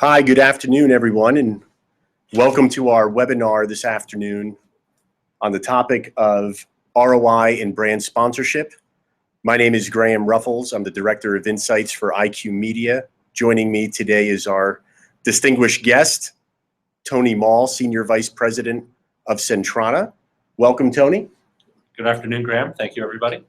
Hi, good afternoon, everyone, and welcome to our webinar this afternoon on the topic of ROI in brand sponsorship. My name is Graham Ruffles. I'm the Director of Insights for IQ Media. Joining me today is our distinguished guest, Tony Mall, Senior Vice President of Sentrana. Welcome, Tony. Good afternoon, Graham. Thank you, everybody.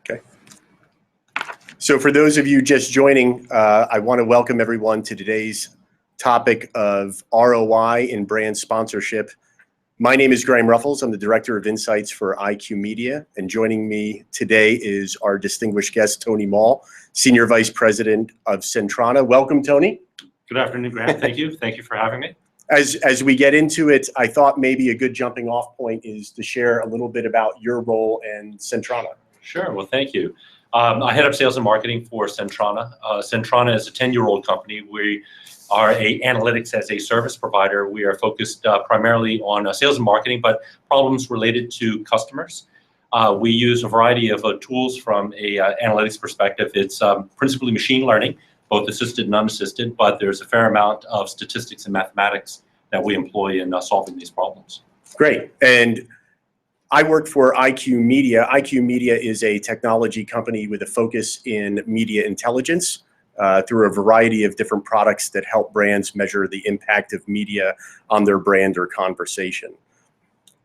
Okay. So for those of you just joining, I want to welcome everyone to today's topic of ROI in brand sponsorship. My name is Graham Ruffles. I'm the Director of Insights for IQ Media, and joining me today is our distinguished guest, Tony Mall, Senior Vice President of Sentrana. Welcome, Tony. Good afternoon, Graham. Thank you. Thank you for having me. As we get into it, I thought maybe a good jumping off point is to share a little bit about your role and Sentrana. Sure. Well, thank you. I head up sales and marketing for Sentrana. Sentrana is a 10-year-old company. We are a analytics as a service provider. We are focused primarily on sales and marketing, but problems related to customers. We use a variety of tools from a analytics perspective. It's principally machine learning, both assisted and unassisted, but there's a fair amount of statistics and mathematics that we employ in solving these problems. Great. And I work for IQ Media. IQ Media is a technology company with a focus in media intelligence through a variety of different products that help brands measure the impact of media on their brand or conversation.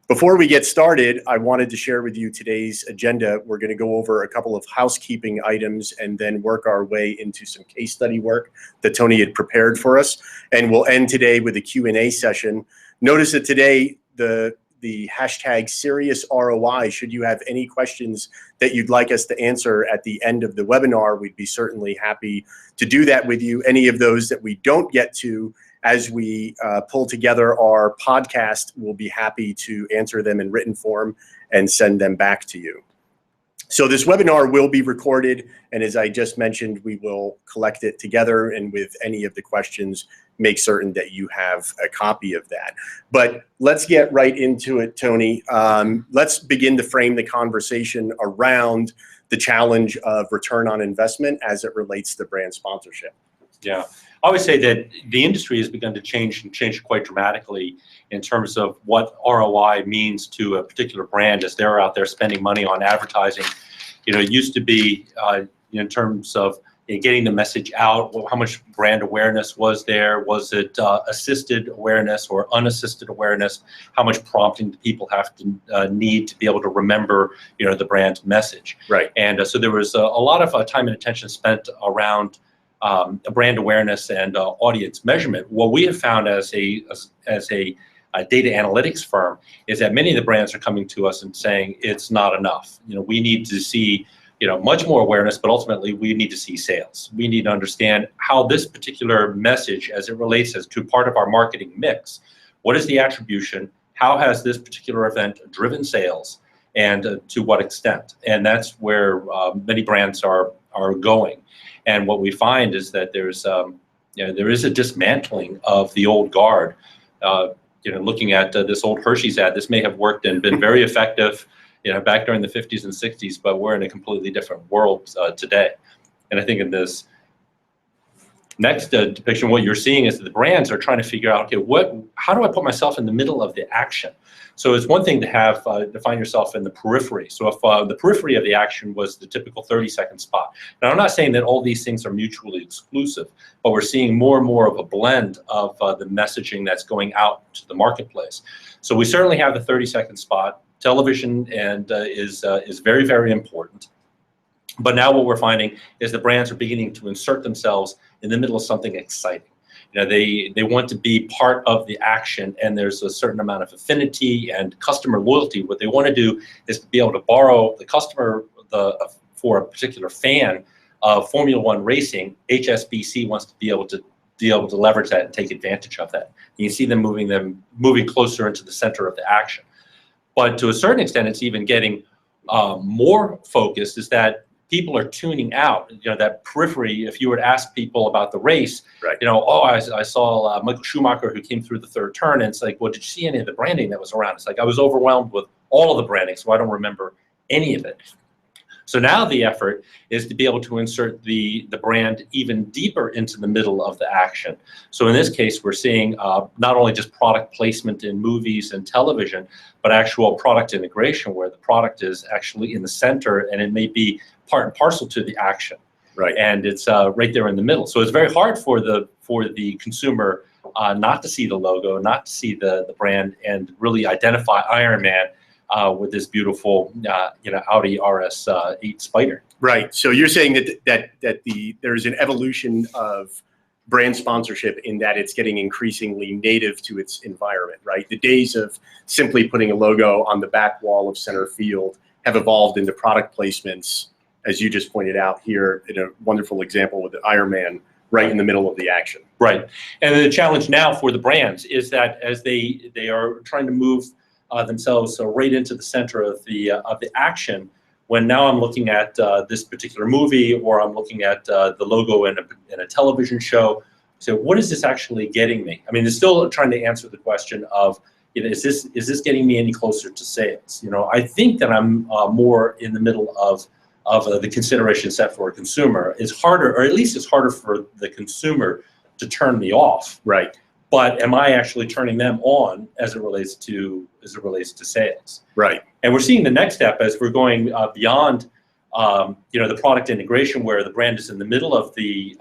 Before we get started, I wanted to share with you today's agenda. We're going to go over a couple of housekeeping items and then work our way into some case study work that Tony had prepared for us. And we'll end today with a Q&A session. Notice that today the hashtag #SeriousROI, should you have any questions that you'd like us to answer at the end of the webinar, we'd be certainly happy to do that with you. Any of those that we don't get to as we pull together our podcast, we'll be happy to answer them in written form and send them back to you. So this webinar will be recorded, and as I just mentioned, we will collect it together, and with any of the questions, make certain that you have a copy of that. But let's get right into it, Tony. Let's begin to frame the conversation around the challenge of return on investment as it relates to brand sponsorship. Yeah, I would say that the industry has begun to change quite dramatically in terms of what ROI means to a particular brand as they're out there spending money on advertising. You know, it used to be in terms of getting the message out, how much brand awareness was there? Was it assisted awareness or unassisted awareness? How much prompting do people have to need to be able to remember, the brand's message? Right. And so there was a lot of time and attention spent around brand awareness and audience measurement. What we have found as a data analytics firm is that many of the brands are coming to us and saying it's not enough. We need to see much more awareness, but ultimately we need to see sales. We need to understand how this particular message, as it relates as to part of our marketing mix, what is the attribution? How has this particular event driven sales, and to what extent? And that's where many brands are going. And what we find is that there is a dismantling of the old guard. Looking at this old Hershey's ad, this may have worked and been very effective, back during the 50s and 60s, but we're in a completely different world today. And I think in this next depiction, what you're seeing is that the brands are trying to figure out, okay, how do I put myself in the middle of the action? So it's one thing to have to find yourself in the periphery. So if the periphery of the action was the typical 30-second spot. Now, I'm not saying that all these things are mutually exclusive, but we're seeing more and more of a blend of the messaging that's going out to the marketplace. So we certainly have the 30-second spot. Television is very, very important. But now what we're finding is the brands are beginning to insert themselves in the middle of something exciting. they want to be part of the action, and there's a certain amount of affinity and customer loyalty. What they want to do is to be able to borrow the customer for a particular fan of Formula One racing. HSBC wants to be able to leverage that and take advantage of that. You can see them moving closer into the center of the action. But to a certain extent, it's even getting more focused, is that people are tuning out, that periphery. If you were to ask people about the race, right. Oh, I saw Michael Schumacher who came through the third turn, and it's like, well, did you see any of the branding that was around? It's like, I was overwhelmed with all of the branding, so I don't remember any of it. So now the effort is to be able to insert the brand even deeper into the middle of the action. So in this case, we're seeing not only just product placement in movies and television, but actual product integration, where the product is actually in the center, and it may be part and parcel to the action. Right. And it's right there in the middle. So it's very hard for the consumer not to see the logo, not to see the brand, and really identify Iron Man with this beautiful, Audi RS8 Spider. Right. So you're saying that there's an evolution of brand sponsorship in that it's getting increasingly native to its environment, right? The days of simply putting a logo on the back wall of center field have evolved into product placements, as you just pointed out here in a wonderful example with the Iron Man right in the middle of the action. Right. And the challenge now for the brands is that as they are trying to move themselves right into the center of the action, when now I'm looking at this particular movie, or I'm looking at the logo in a television show, so what is this actually getting me? I mean, they're still trying to answer the question of, is this getting me any closer to sales? I think that I'm more in the middle of the consideration set for a consumer. It's harder, or at least it's harder for the consumer to turn me off. Right. But am I actually turning them on as it relates to sales? Right. And we're seeing the next step as we're going beyond, the product integration, where the brand is in the middle of the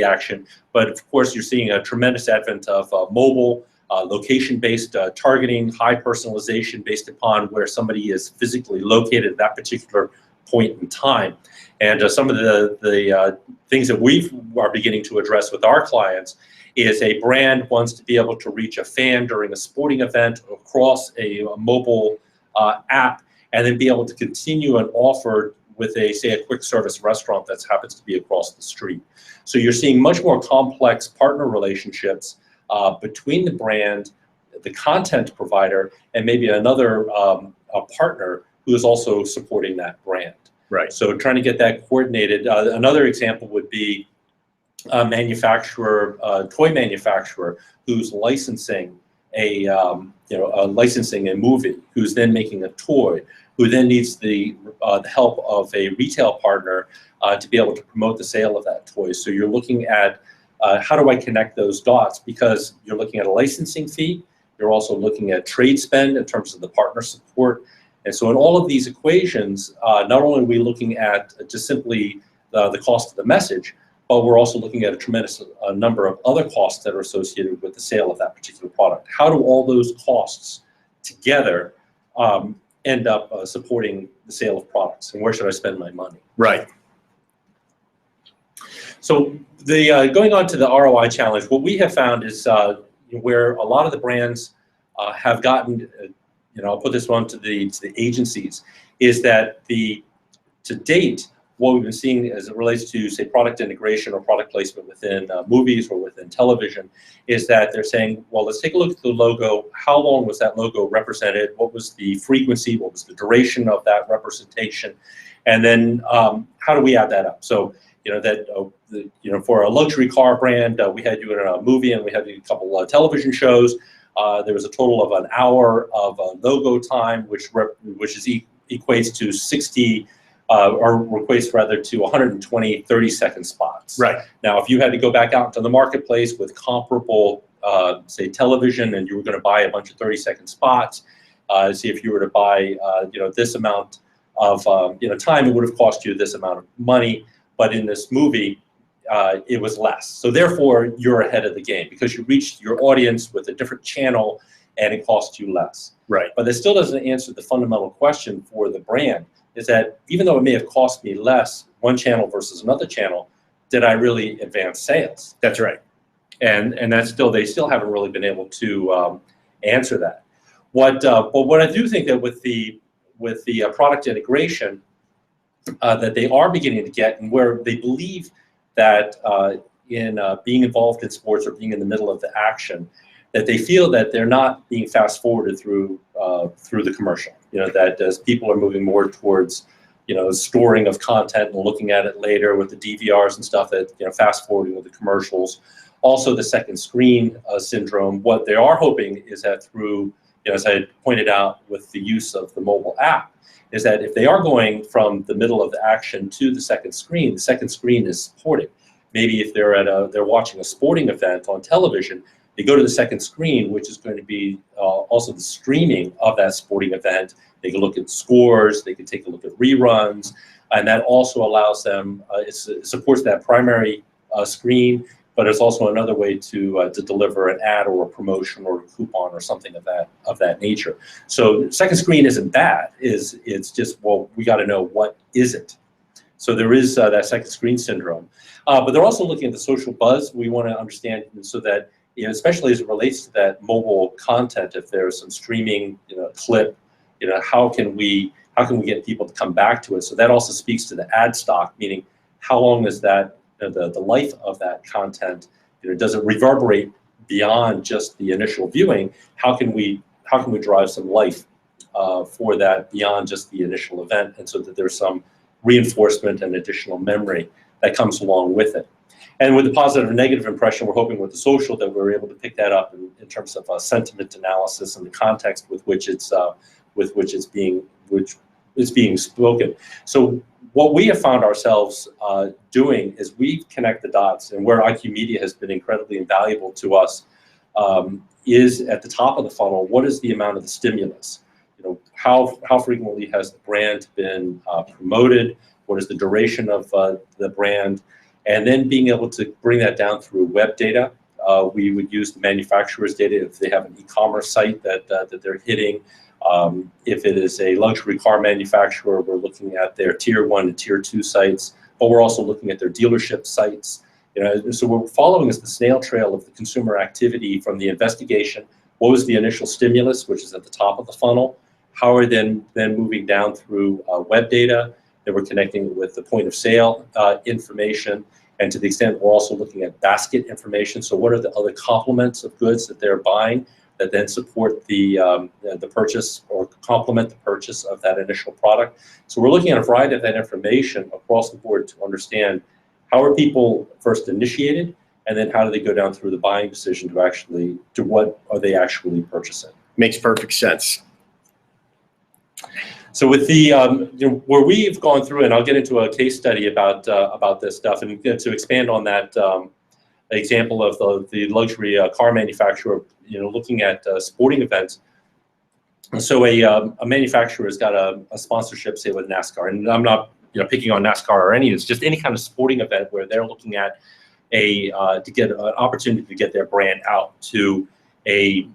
action. But of course, you're seeing a tremendous advent of mobile, location-based targeting, high personalization based upon where somebody is physically located at that particular point in time. And some of the things that we are beginning to address with our clients is a brand wants to be able to reach a fan during a sporting event across a mobile app, and then be able to continue an offer with a quick service restaurant that happens to be across the street. So you're seeing much more complex partner relationships between the brand, the content provider, and maybe another a partner who is also supporting that brand. Right. So trying to get that coordinated. Another example would be a toy manufacturer who's licensing licensing a movie, who's then making a toy, who then needs the help of a retail partner to be able to promote the sale of that toy. So you're looking at how do I connect those dots, because you're looking at a licensing fee, you're also looking at trade spend in terms of the partner support. And so in all of these equations, not only are we looking at just simply the cost of the message, but we're also looking at a tremendous number of other costs that are associated with the sale of that particular product. How do all those costs together end up supporting the sale of products, and where should I spend my money? Right. So going on to the ROI challenge, what we have found is where a lot of the brands have gotten, I'll put this one to the agencies, is that to date, what we've been seeing as it relates to, say, product integration or product placement within movies or within television, is that they're saying, well, let's take a look at the logo. How long was that logo represented? What was the frequency? What was the duration of that representation? And then how do we add that up? So, for a luxury car brand, we had you in a movie, and we had a couple of television shows. There was a total of an hour of logo time, which equates to 60. Or equates rather to 120 30-second spots. Right. Now, if you had to go back out into the marketplace with comparable, say, television, and you were going to buy a bunch of 30-second spots, see if you were to buy, this amount of, time, it would have cost you this amount of money. But in this movie, it was less. So therefore, you're ahead of the game because you reached your audience with a different channel, and it cost you less. Right. But that still doesn't answer the fundamental question for the brand. Is that even though it may have cost me less, one channel versus another channel, did I really advance sales? That's right. and that's still, they still haven't really been able to answer that. But what I do think that with the product integration that they are beginning to get, and where they believe that in being involved in sports or being in the middle of the action, that they feel that they're not being fast forwarded through the commercial. You know, that as people are moving more towards, you know, storing of content and looking at it later with the DVRs and stuff, that, you know, fast forwarding with the commercials. Also the second screen syndrome. What they are hoping is that through, you know, as I pointed out with the use of the mobile app, is that if they are going from the middle of the action to the second screen is supported. Maybe if they're watching a sporting event on television, they go to the second screen, which is going to be also the streaming of that sporting event. They can look at scores, they can take a look at reruns, and that also allows them, it supports that primary screen, but it's also another way to deliver an ad or a promotion or a coupon or something of that nature. So second screen isn't bad. It's just, well, we got to know what is it. So there is that second screen syndrome, but they're also looking at the social buzz. We want to understand so that, you know, especially as it relates to that mobile content, if there's some streaming, you know, clip, you know, how can we get people to come back to it? So that also speaks to the ad stock, meaning how long is that, the life of that content, you know, does it reverberate beyond just the initial viewing? How can we drive some life for that beyond just the initial event, and so that there's some reinforcement and additional memory that comes along with it. And with the positive and negative impression, we're hoping with the social that we're able to pick that up in terms of sentiment analysis and the context with which it's being spoken. So what we have found ourselves doing is we connect the dots, and where IQ Media has been incredibly invaluable to us is at the top of the funnel. What is the amount of the stimulus? You know, how frequently has the brand been promoted? What is the duration of the brand? And then being able to bring that down through web data. We would use the manufacturer's data if they have an e-commerce site that they're hitting. If it is a luxury car manufacturer, we're looking at their tier 1 and tier 2 sites, but we're also looking at their dealership sites. You know, so we're following the snail trail of the consumer activity from the investigation. What was the initial stimulus, which is at the top of the funnel? How are then moving down through web data? Then we're connecting it with the point of sale information. And to the extent we're also looking at basket information. So what are the other complements of goods that they're buying that then support the purchase or complement the purchase of that initial product? So we're looking at a variety of that information across the board to understand how are people first initiated, and then how do they go down through the buying decision to what are they actually purchasing. Makes perfect sense. So with the you know, where we've gone through, and I'll get into a case study about this stuff, and to expand on that example of the luxury car manufacturer, you know, looking at sporting events. So a manufacturer has got a sponsorship, say with NASCAR, and I'm not, you know, picking on NASCAR or it's just any kind of sporting event where they're looking at to get an opportunity to get their brand out to a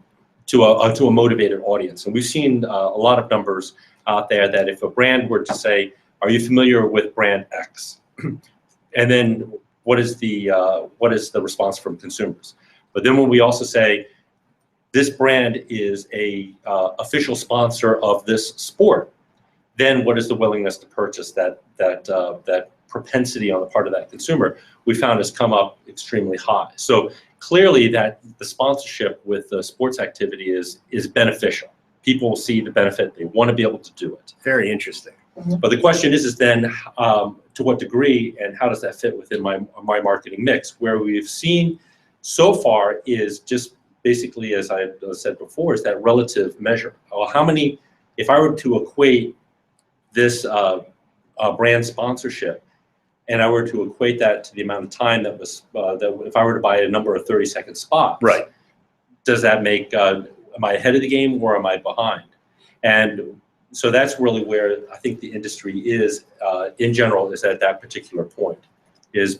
motivated audience. And we've seen a lot of numbers out there that if a brand were to say, are you familiar with brand X? And then what is the response from consumers? But then when we also say, this brand is a official sponsor of this sport, then what is the willingness to purchase? That propensity on the part of that consumer, we found has come up extremely high. So clearly that the sponsorship with the sports activity is beneficial. People see the benefit, they want to be able to do it. Very interesting. But the question is then to what degree and how does that fit within my marketing mix? Where we've seen so far is just basically, as I said before, is that relative measure. Well, how many, if I were to equate this brand sponsorship, and I were to equate that to the amount of time that was, that if I were to buy a number of 30-second spots, right? Does that make, am I ahead of the game or am I behind? And so that's really where I think the industry is, in general, is at that particular point. Is,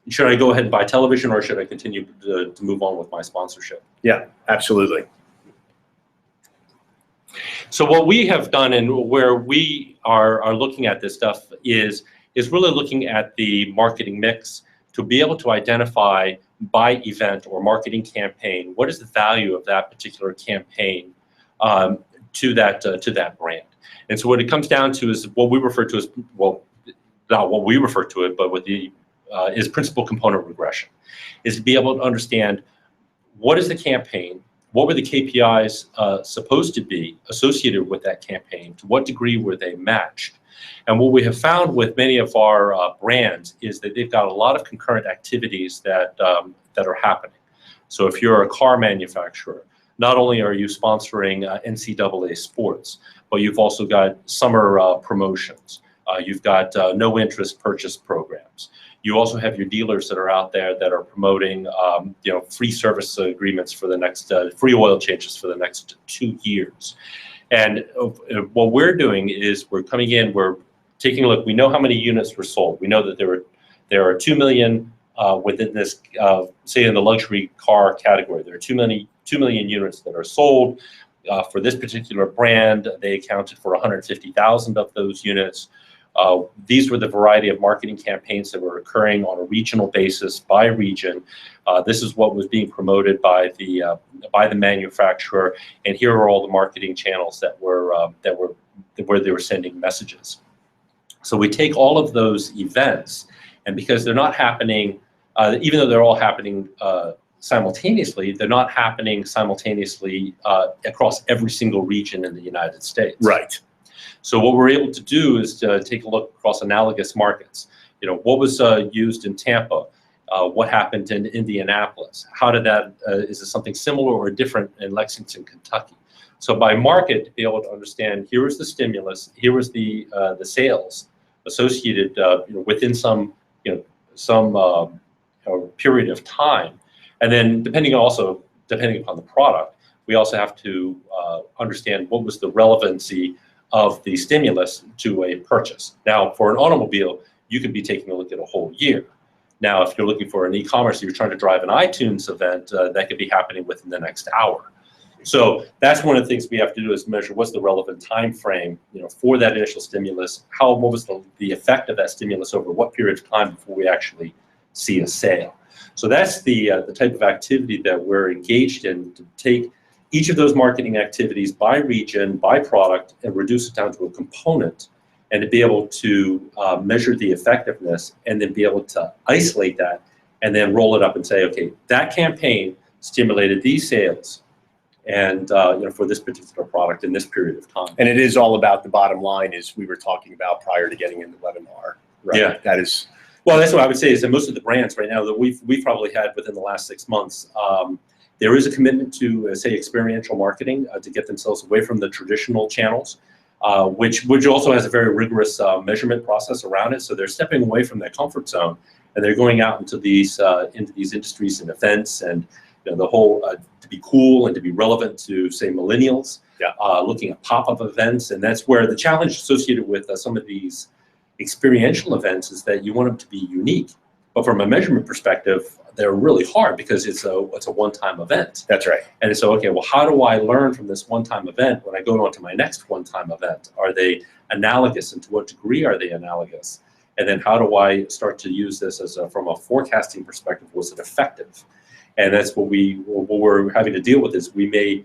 should I go ahead and buy television, or should I continue to move on with my sponsorship? Yeah, absolutely. So what we have done, and where we are looking at this stuff, is really looking at the marketing mix to be able to identify by event or marketing campaign, what is the value of that particular campaign to that brand. And so what it comes down to is what we refer to as, well, not what we refer to it, but what the is principal component regression, is to be able to understand what is the campaign, what were the KPIs supposed to be associated with that campaign, to what degree were they matched. And what we have found with many of our brands is that they've got a lot of concurrent activities that are happening. So if you're a car manufacturer, not only are you sponsoring NCAA sports, but you've also got summer promotions. You've got no interest purchase programs. You also have your dealers that are out there that are promoting, free service agreements for the next, free oil changes for the next 2 years. And what we're doing is we're coming in, we're taking a look. We know how many units were sold. We know that there are 2 million within this, say in the luxury car category. There are 2 million units that are sold. For this particular brand, they accounted for 150,000 of those units. These were the variety of marketing campaigns that were occurring on a regional basis by region. This is what was being promoted by the manufacturer, and here are all the marketing channels that were where they were sending messages. So we take all of those events, and because they're not happening, even though they're all happening simultaneously, they're not happening simultaneously across every single region in the United States. Right. So what we're able to do is to take a look across analogous markets. What was used in Tampa? What happened in Indianapolis? How did that, is it something similar or different in Lexington, Kentucky? So by market, to be able to understand, here was the stimulus, here was the sales associated within some period of time. And then depending upon the product, we also have to understand what was the relevancy of the stimulus to a purchase. Now, for an automobile, you could be taking a look at a whole year. Now, if you're looking for an e-commerce, you're trying to drive an iTunes event, that could be happening within the next hour. So that's one of the things we have to do is measure what's the relevant time frame, for that initial stimulus. What was the effect of that stimulus over what period of time before we actually see a sale? So that's the type of activity that we're engaged in, to take each of those marketing activities by region, by product, and reduce it down to a component, and to be able to measure the effectiveness, and then be able to isolate that, and then roll it up and say, okay, that campaign stimulated these sales, and for this particular product in this period of time. And it is all about the bottom line, as we were talking about prior to getting in the webinar. Right? Yeah, that is. Well, that's what I would say is that most of the brands right now that we've probably had within the last 6 months, there is a commitment to, say, experiential marketing to get themselves away from the traditional channels, which also has a very rigorous measurement process around it. So they're stepping away from their comfort zone, and they're going out into these industries and events, and the whole to be cool and to be relevant to, say, millennials. Yeah. Looking at pop-up events, and that's where the challenge associated with some of these experiential events is that you want them to be unique. But from a measurement perspective, they're really hard because it's a one-time event. That's right. And so, okay, well, how do I learn from this one-time event when I go on to my next one-time event? Are they analogous, and to what degree are they analogous? And then how do I start to use this as from a forecasting perspective? Was it effective? And that's what we're having to deal with is we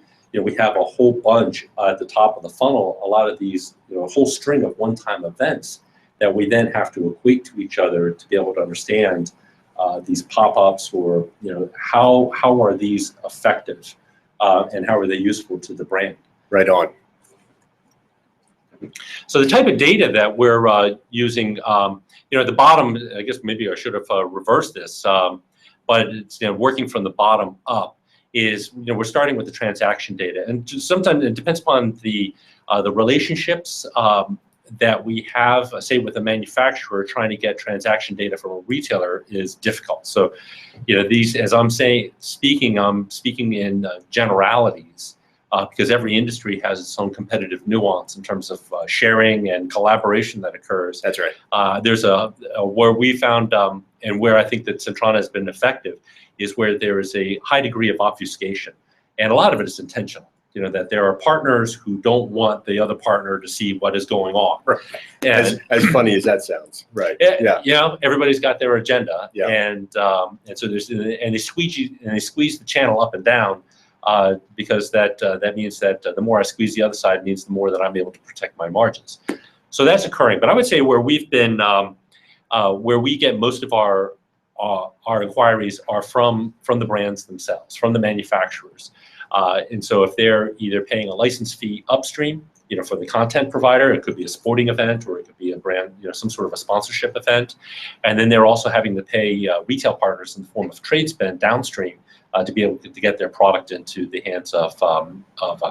have a whole bunch at the top of the funnel, a lot of these, a whole string of one-time events that we then have to equate to each other to be able to understand these pop-ups, or how are these effective, and how are they useful to the brand. Right on. So the type of data that we're using, at the bottom, I guess maybe I should have reversed this, but it's working from the bottom up. Is we're starting with the transaction data, and sometimes it depends upon the relationships that we have, say, with a manufacturer. Trying to get transaction data from a retailer is difficult. So, these, as I'm speaking in generalities, because every industry has its own competitive nuance in terms of sharing and collaboration that occurs. That's right. There's where we found, and where I think that Sentrana has been effective, is where there is a high degree of obfuscation, and a lot of it is intentional. that there are partners who don't want the other partner to see what is going on. Right. And, as funny as that sounds, right? Yeah. Everybody's got their agenda, yeah. And so they squeeze the channel up and down, because that means that the more I squeeze the other side means the more that I'm able to protect my margins. So that's occurring. But I would say where we've been, where we get most of our inquiries are from the brands themselves, from the manufacturers. And so if they're either paying a license fee upstream, for the content provider, it could be a sporting event, or it could be a brand, some sort of a sponsorship event. And then they're also having to pay retail partners in the form of trade spend downstream to be able to get their product into the hands of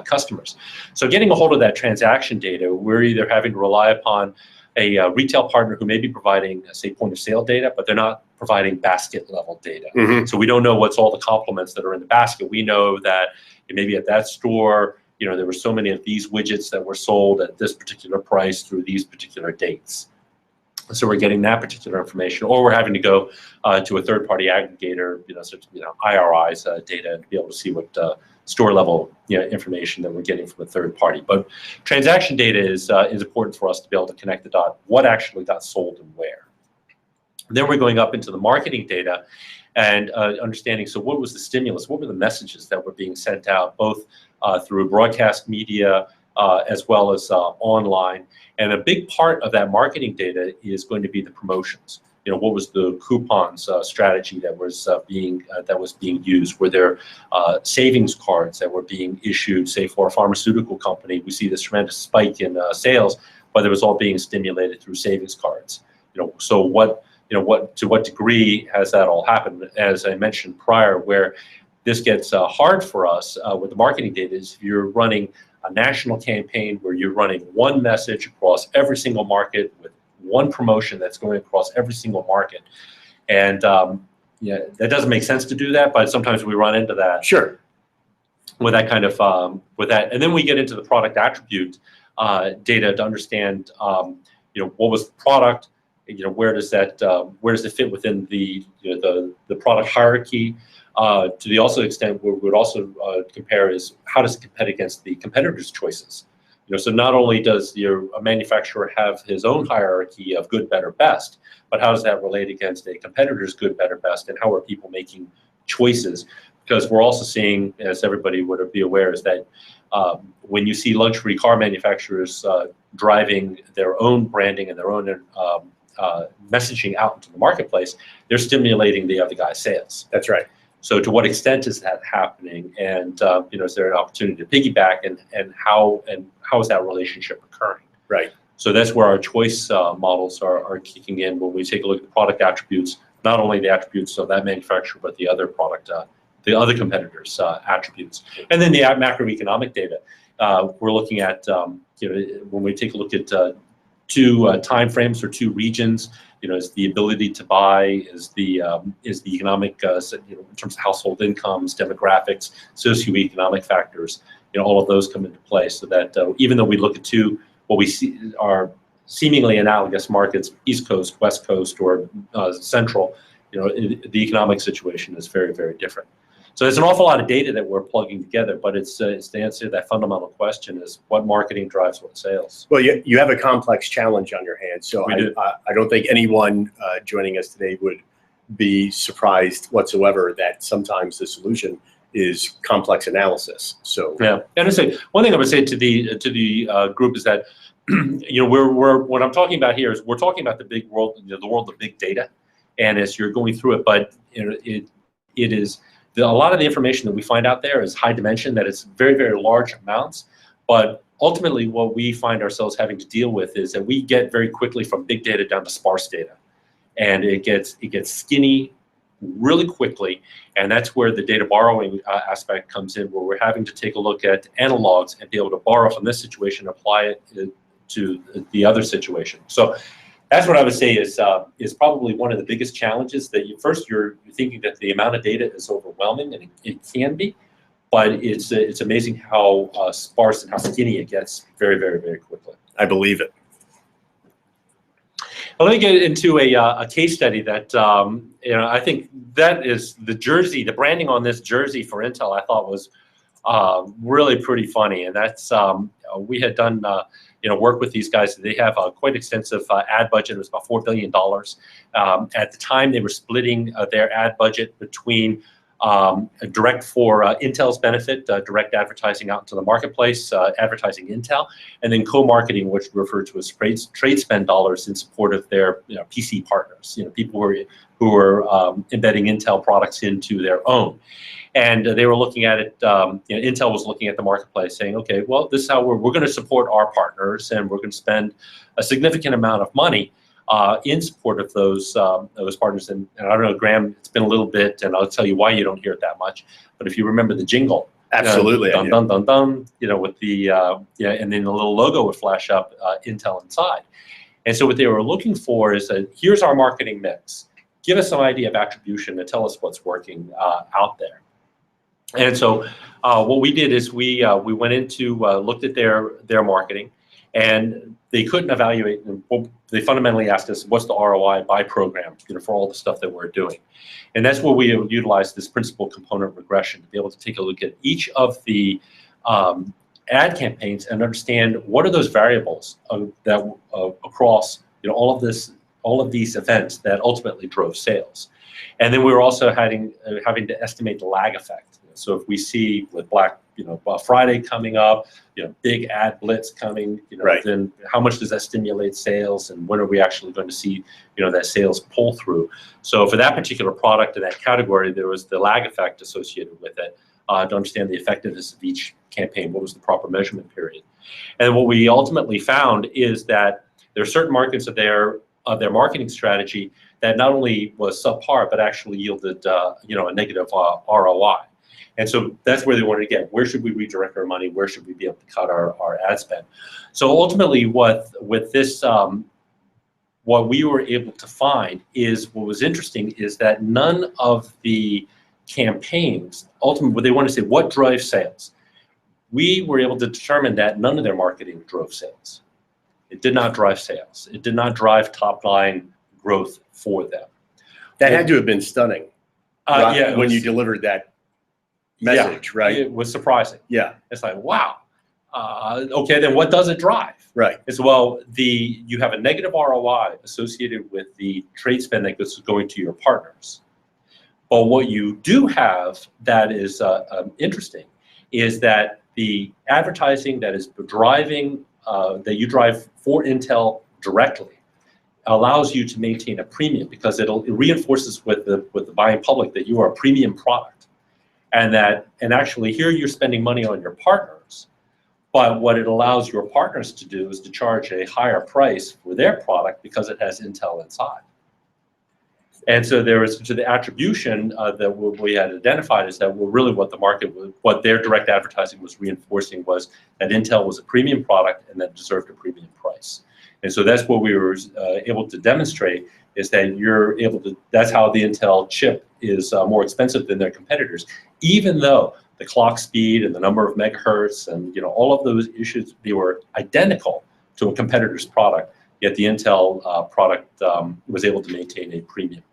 customers. So getting a hold of that transaction data, we're either having to rely upon a retail partner who may be providing, say, point of sale data, but they're not providing basket level data. Mm-hmm. So we don't know what's all the complements that are in the basket. We know that maybe at that store, there were so many of these widgets that were sold at this particular price through these particular dates. So we're getting that particular information, or we're having to go to a third-party aggregator, such IRI's data, to be able to see what store level information that we're getting from a third party. But transaction data is important for us to be able to connect the dot. What actually got sold and where? Then we're going up into the marketing data and understanding. So what was the stimulus? What were the messages that were being sent out, both through broadcast media as well as online? And a big part of that marketing data is going to be the promotions. What was the coupons strategy that was being used? Were there savings cards that were being issued, say, for a pharmaceutical company? We see this tremendous spike in sales, but it was all being stimulated through savings cards. So to what degree has that all happened? As I mentioned prior, where this gets hard for us with the marketing data is if you're running a national campaign where you're running one message across every single market with one promotion that's going across every single market. And that doesn't make sense to do that, but sometimes we run into that. Sure. With that kind of, with that. And then we get into the product attribute data to understand, what was the product, where does it fit within the product hierarchy. To the also extent where we would also compare is how does it compete against the competitors' choices? So not only does a manufacturer have his own hierarchy of good, better, best, but how does that relate against a competitor's good, better, best, and how are people making choices? Because we're also seeing, as everybody would be aware, is that when you see luxury car manufacturers driving their own branding and their own messaging out into the marketplace, they're stimulating the other guy's sales. That's right. So to what extent is that happening, and is there an opportunity to piggyback, and how is that relationship occurring? Right. So that's where our choice models are kicking in when we take a look at the product attributes, not only the attributes of that manufacturer, but the other product, the other competitors' attributes, and then the macroeconomic data. We're looking at when we take a look at two time frames or two regions. Is the ability to buy, is the economic, in terms of household incomes, demographics, socioeconomic factors, all of those come into play. So that even though we look at what we see are seemingly analogous markets, East Coast, West Coast, or Central, the economic situation is very, very different. So there's an awful lot of data that we're plugging together, but it's to answer that fundamental question is what marketing drives what sales. Well, you have a complex challenge on your hands, so I don't think anyone joining us today would be surprised whatsoever that sometimes the solution is complex analysis. So yeah, and I say one thing I would say to the group is that we're what I'm talking about here is we're talking about the big world, the world of big data, and as you're going through it, but it is. A lot of the information that we find out there is high dimension, that it's very, very large amounts. But ultimately, what we find ourselves having to deal with is that we get very quickly from big data down to sparse data. And it gets skinny really quickly. And that's where the data borrowing aspect comes in, where we're having to take a look at analogs and be able to borrow from this situation, apply it to the other situation. So that's what I would say is probably one of the biggest challenges. That you're thinking that the amount of data is overwhelming, and it can be, but it's amazing how sparse and how skinny it gets very, very, very quickly. I believe it. Well, let me get into a case study that I think that is the jersey, the branding on this jersey for Intel. I thought was Really pretty funny. And that's we had done work with these guys. They have a quite extensive ad budget. It was about $4 billion. At the time, they were splitting their ad budget between direct for Intel's benefit, direct advertising out into the marketplace, advertising Intel, and then co-marketing, which we refer to as trade spend dollars in support of their PC partners, people who are embedding Intel products into their own. And they were looking at it, Intel was looking at the marketplace saying, okay, well, this is how we're going to support our partners, and we're going to spend a significant amount of money in support of those partners. And I don't know, Graham, it's been a little bit, and I'll tell you why you don't hear it that much. But if you remember the jingle, absolutely, dun dun dun dun, with the and then the little logo would flash up, Intel inside. And so what they were looking for is that here's our marketing mix. Give us some idea of attribution and tell us what's working out there. And so what we did is we went into looked at their marketing, and they couldn't evaluate. They fundamentally asked us, what's the ROI by program, for all the stuff that we're doing. And that's where we utilized this principal component regression to be able to take a look at each of the ad campaigns and understand what are those variables that across all of these events that ultimately drove sales. And then we were also having to estimate the lag effect. So if we see with Black Friday coming up, big ad blitz coming, right, then how much does that stimulate sales, and when are we actually going to see, that sales pull through? So for that particular product in that category, there was the lag effect associated with it to understand the effectiveness of each campaign. What was the proper measurement period? And what we ultimately found is that there are certain markets of their marketing strategy that not only was subpar, but actually yielded a negative ROI. And so that's where they wanted to get, where should we redirect our money? Where should we be able to cut our ad spend? So ultimately what we were able to find is, what was interesting is that none of the campaigns, ultimately they wanted to say, what drives sales? We were able to determine that none of their marketing drove sales. It did not drive sales. It did not drive top line growth for them. That had to have been stunning. Yeah, when you delivered that message, yeah, right? It was surprising. Yeah. It's like, wow. Okay, then what does it drive? Right. It's, well, you have a negative ROI associated with the trade spend that is going to your partners. But what you do have that is interesting is that the advertising that is driving, that you drive for Intel directly, allows you to maintain a premium, because it reinforces with the buying public that you are a premium product. And actually here you're spending money on your partners, but what it allows your partners to do is to charge a higher price for their product because it has Intel inside. And so there was to the attribution that we had identified is that really what the market, what their direct advertising was reinforcing was that Intel was a premium product and that deserved a premium price. And so that's what we were able to demonstrate, is that you're able to, that's how the Intel chip is more expensive than their competitors, even though the clock speed and the number of megahertz and all of those issues, they were identical to a competitor's product, yet the Intel product was able to maintain a premium.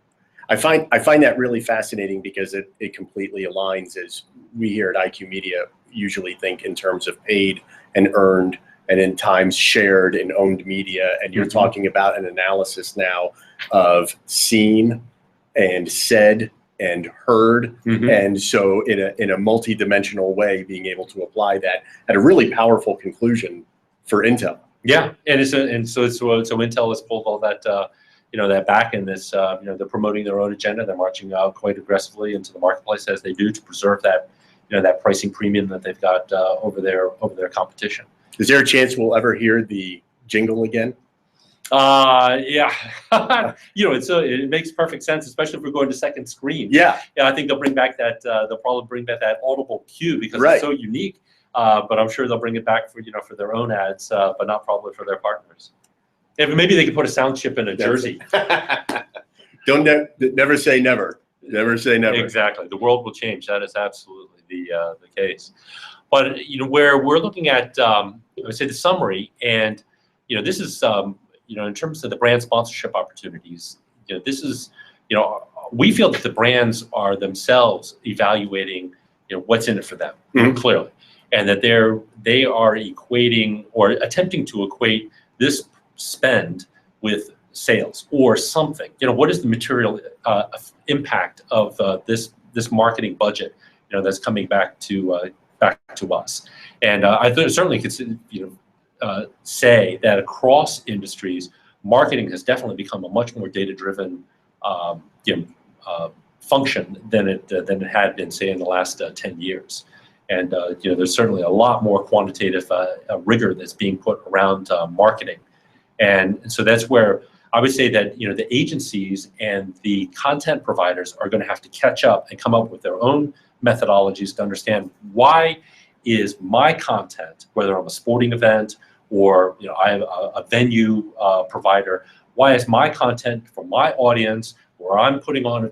I find that really fascinating, because it completely aligns, as we here at IQ Media usually think in terms of paid and earned, and in times shared and owned media. And you're talking about an analysis now of seen and said and heard. And so in a multi-dimensional way, being able to apply that at a really powerful conclusion for Intel. Yeah, and so Intel has pulled all that that back in this. They're promoting their own agenda. They're marching out quite aggressively into the marketplace as they do to preserve that that pricing premium that they've got over their competition. Is there a chance we'll ever hear the jingle again? Yeah. It makes perfect sense, especially if we're going to second screen. Yeah. Yeah, I think they'll bring back that. They'll probably bring back that audible cue, because right, it's so unique. But I'm sure they'll bring it back for for their own ads, but not probably for their partners. Yeah, but maybe they could put a sound chip in a jersey. Never say never. Never say never. Exactly. The world will change. That is absolutely the case. But where we're looking at, I would say the summary, and this is in terms of the brand sponsorship opportunities. This is we feel that the brands are themselves evaluating what's in it for them, Mhm. clearly, and that they are equating or attempting to equate this spend with sales or something. What is the material impact of this marketing budget, that's coming back to us? And I certainly could say that across industries, marketing has definitely become a much more data-driven function than it had been, say, in the last 10 years. And there's certainly a lot more quantitative rigor that's being put around marketing. And so that's where I would say that the agencies and the content providers are going to have to catch up and come up with their own methodologies to understand why is my content, whether I'm a sporting event or I have a venue provider, why is my content for my audience, where I'm putting on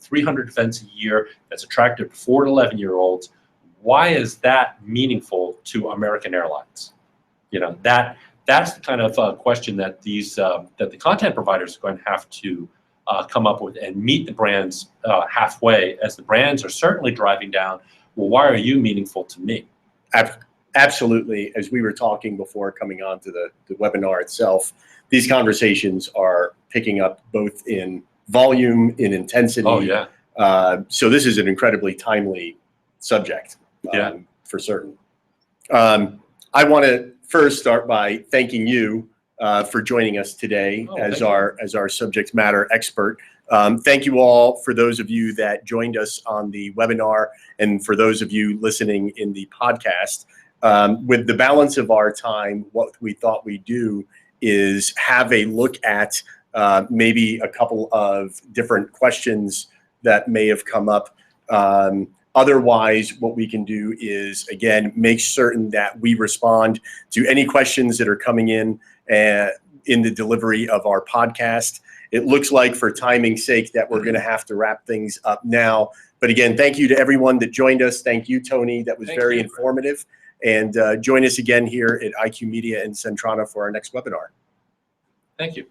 300 events a year that's attractive to 4 to 11-year-olds, why is that meaningful to American Airlines? That's the kind of question that that the content providers are going to have to come up with and meet the brands halfway, as the brands are certainly driving down, well, why are you meaningful to me? Absolutely. As we were talking before coming on to the webinar itself, these conversations are picking up both in volume, in intensity. Oh, yeah. So this is an incredibly timely subject, for certain. I want to first start by thanking you for joining us today as our subject matter expert. Thank you all for those of you that joined us on the webinar and for those of you listening in the podcast. With the balance of our time, what we thought we'd do is have a look at maybe a couple of different questions that may have come up. Otherwise, what we can do is, again, make certain that we respond to any questions that are coming in the delivery of our podcast. It looks like, for timing's sake, that we're going to have to wrap things up now. But again, thank you to everyone that joined us. Thank you, Tony. That was very informative. And join us again here at IQ Media and Sentrana for our next webinar. Thank you.